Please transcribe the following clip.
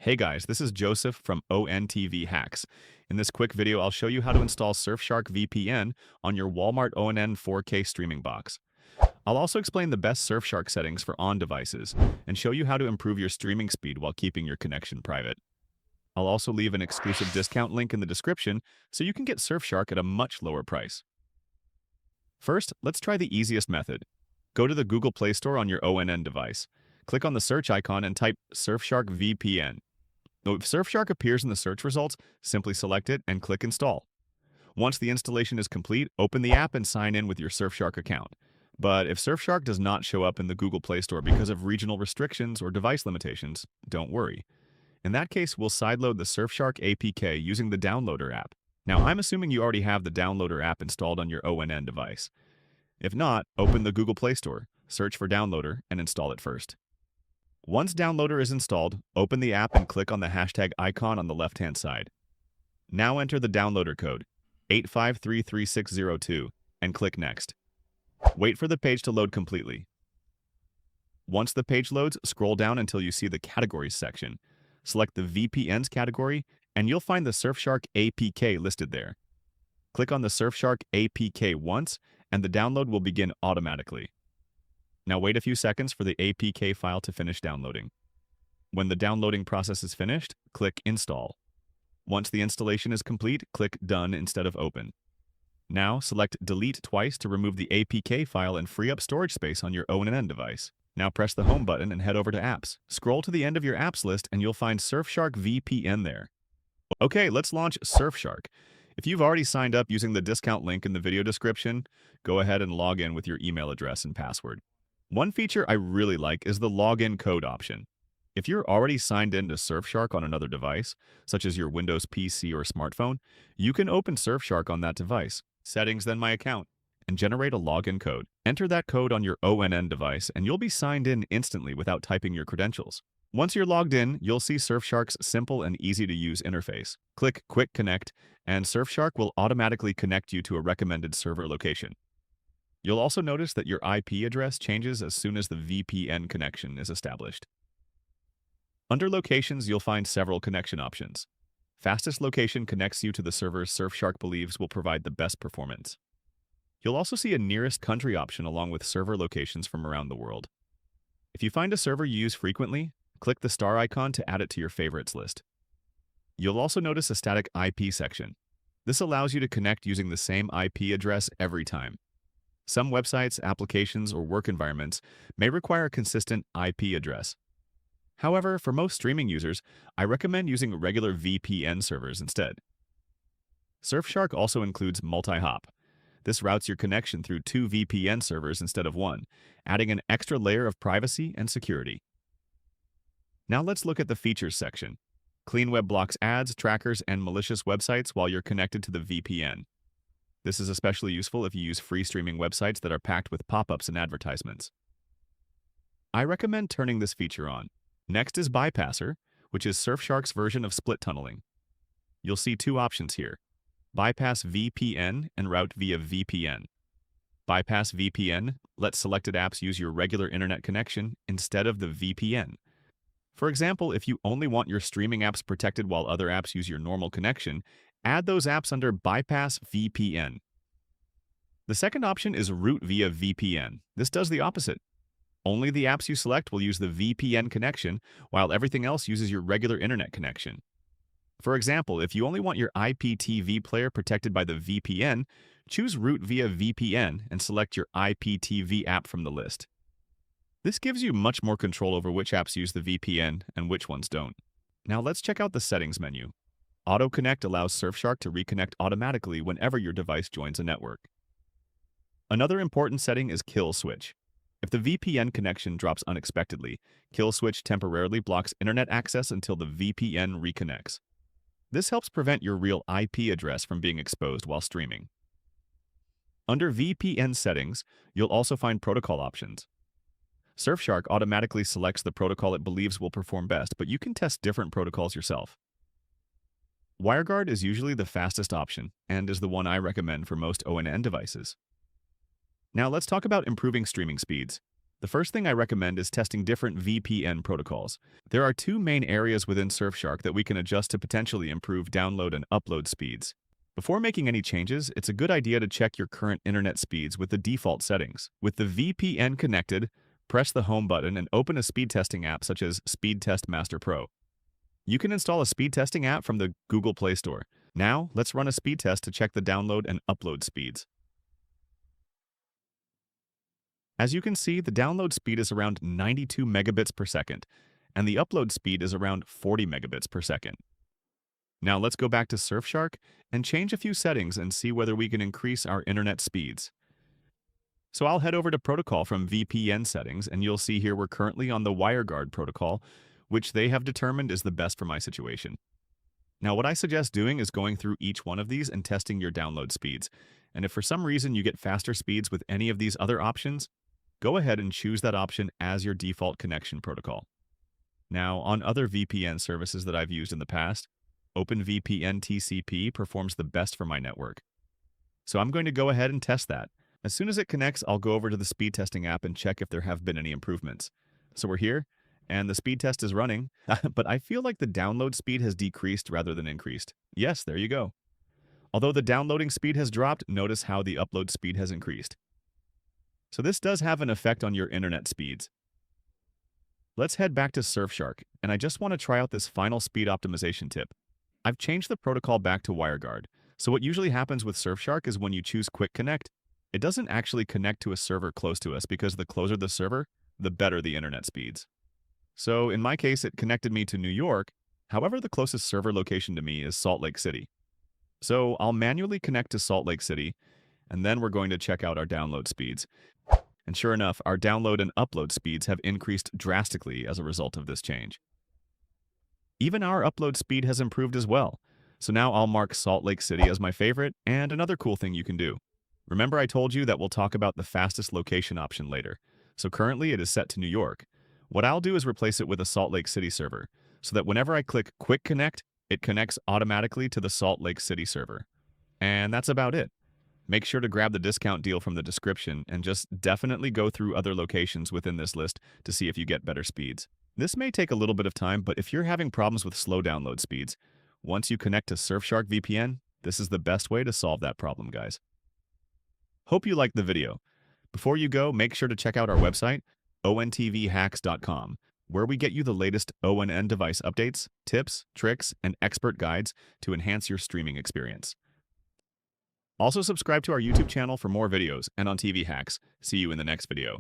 Hey guys, this is Joseph from ONTV Hacks. In this quick video, I'll show you how to install Surfshark VPN on your Walmart ONN 4K streaming box. I'll also explain the best Surfshark settings for on devices and show you how to improve your streaming speed while keeping your connection private. I'll also leave an exclusive discount link in the description so you can get Surfshark at a much lower price. First, let's try the easiest method. Go to the Google Play Store on your ONN device. Click on the search icon and type Surfshark VPN. If Surfshark appears in the search results, simply select it and click Install. Once the installation is complete, open the app and sign in with your Surfshark account. But if Surfshark does not show up in the Google Play Store because of regional restrictions or device limitations, don't worry. In that case, we'll sideload the Surfshark APK using the Downloader app. Now, I'm assuming you already have the Downloader app installed on your ONN device. If not, open the Google Play Store, search for Downloader, and install it first. Once Downloader is installed, open the app and click on the hashtag icon on the left-hand side. Now enter the downloader code, 8533602, and click Next. Wait for the page to load completely. Once the page loads, scroll down until you see the Categories section. Select the VPNs category, and you'll find the Surfshark APK listed there. Click on the Surfshark APK once, and the download will begin automatically. Now wait a few seconds for the APK file to finish downloading. When the downloading process is finished, click Install. Once the installation is complete, click Done instead of Open. Now select Delete twice to remove the APK file and free up storage space on your ONN device. Now press the Home button and head over to Apps. Scroll to the end of your apps list and you'll find Surfshark VPN there. Okay, let's launch Surfshark. If you've already signed up using the discount link in the video description, go ahead and log in with your email address and password. One feature I really like is the login code option. If you're already signed in to Surfshark on another device, such as your Windows PC or smartphone, you can open Surfshark on that device, Settings, then My Account, and generate a login code. Enter that code on your ONN device and you'll be signed in instantly without typing your credentials. Once you're logged in, you'll see Surfshark's simple and easy-to-use interface. Click Quick Connect, and Surfshark will automatically connect you to a recommended server location. You'll also notice that your IP address changes as soon as the VPN connection is established. Under Locations, you'll find several connection options. Fastest location connects you to the servers Surfshark believes will provide the best performance. You'll also see a nearest country option along with server locations from around the world. If you find a server you use frequently, click the star icon to add it to your favorites list. You'll also notice a static IP section. This allows you to connect using the same IP address every time. Some websites, applications, or work environments may require a consistent IP address. However, for most streaming users, I recommend using regular VPN servers instead. Surfshark also includes multi-hop. This routes your connection through 2 VPN servers instead of 1, adding an extra layer of privacy and security. Now let's look at the Features section. CleanWeb blocks ads, trackers, and malicious websites while you're connected to the VPN. This is especially useful if you use free streaming websites that are packed with pop-ups and advertisements. I recommend turning this feature on. Next is Bypasser, which is Surfshark's version of split tunneling. You'll see 2 options here: Bypass VPN and Route via VPN. Bypass VPN lets selected apps use your regular internet connection instead of the VPN. For example, if you only want your streaming apps protected while other apps use your normal connection, add those apps under Bypass VPN. The second option is Route via VPN. This does the opposite. Only the apps you select will use the VPN connection, while everything else uses your regular internet connection. For example, if you only want your IPTV player protected by the VPN, choose Route via VPN and select your IPTV app from the list. This gives you much more control over which apps use the VPN and which ones don't. Now let's check out the Settings menu. Auto Connect allows Surfshark to reconnect automatically whenever your device joins a network. Another important setting is Kill Switch. If the VPN connection drops unexpectedly, Kill Switch temporarily blocks internet access until the VPN reconnects. This helps prevent your real IP address from being exposed while streaming. Under VPN settings, you'll also find protocol options. Surfshark automatically selects the protocol it believes will perform best, but you can test different protocols yourself. WireGuard is usually the fastest option and is the one I recommend for most ONN devices. Now let's talk about improving streaming speeds. The first thing I recommend is testing different VPN protocols. There are two main areas within Surfshark that we can adjust to potentially improve download and upload speeds. Before making any changes, it's a good idea to check your current internet speeds with the default settings. With the VPN connected, press the Home button and open a speed testing app such as Speed Test Master Pro. You can install a speed testing app from the Google Play Store. Now, let's run a speed test to check the download and upload speeds. As you can see, the download speed is around 92 megabits per second, and the upload speed is around 40 megabits per second. Now let's go back to Surfshark and change a few settings and see whether we can increase our internet speeds. So I'll head over to Protocol from VPN settings, and you'll see here we're currently on the WireGuard protocol, which they have determined is the best for my situation. Now what I suggest doing is going through each one of these and testing your download speeds. And if for some reason you get faster speeds with any of these other options, go ahead and choose that option as your default connection protocol. Now, on other VPN services that I've used in the past, OpenVPN TCP performs the best for my network. So I'm going to go ahead and test that. As soon as it connects, I'll go over to the speed testing app and check if there have been any improvements. So we're here, and the speed test is running, but I feel like the download speed has decreased rather than increased. Yes, there you go. Although the downloading speed has dropped, notice how the upload speed has increased. So this does have an effect on your internet speeds. Let's head back to Surfshark, and I just want to try out this final speed optimization tip. I've changed the protocol back to WireGuard. So what usually happens with Surfshark is when you choose Quick Connect, it doesn't actually connect to a server close to us because the closer the server, the better the internet speeds. So in my case, it connected me to New York. However, the closest server location to me is Salt Lake City. So I'll manually connect to Salt Lake City, and then we're going to check out our download speeds. And sure enough, our download and upload speeds have increased drastically as a result of this change. Even our upload speed has improved as well. So now I'll mark Salt Lake City as my favorite, and another cool thing you can do. Remember I told you that we'll talk about the fastest location option later. So currently it is set to New York. What I'll do is replace it with a Salt Lake City server, so that whenever I click Quick Connect, it connects automatically to the Salt Lake City server. And that's about it. Make sure to grab the discount deal from the description and just definitely go through other locations within this list to see if you get better speeds. This may take a little bit of time, but if you're having problems with slow download speeds, once you connect to Surfshark VPN, this is the best way to solve that problem, guys. Hope you liked the video. Before you go, make sure to check out our website, ontvhacks.com, where we get you the latest ONN device updates, tips, tricks, and expert guides to enhance your streaming experience. Also subscribe to our YouTube channel for more videos and on TV Hacks. See you in the next video.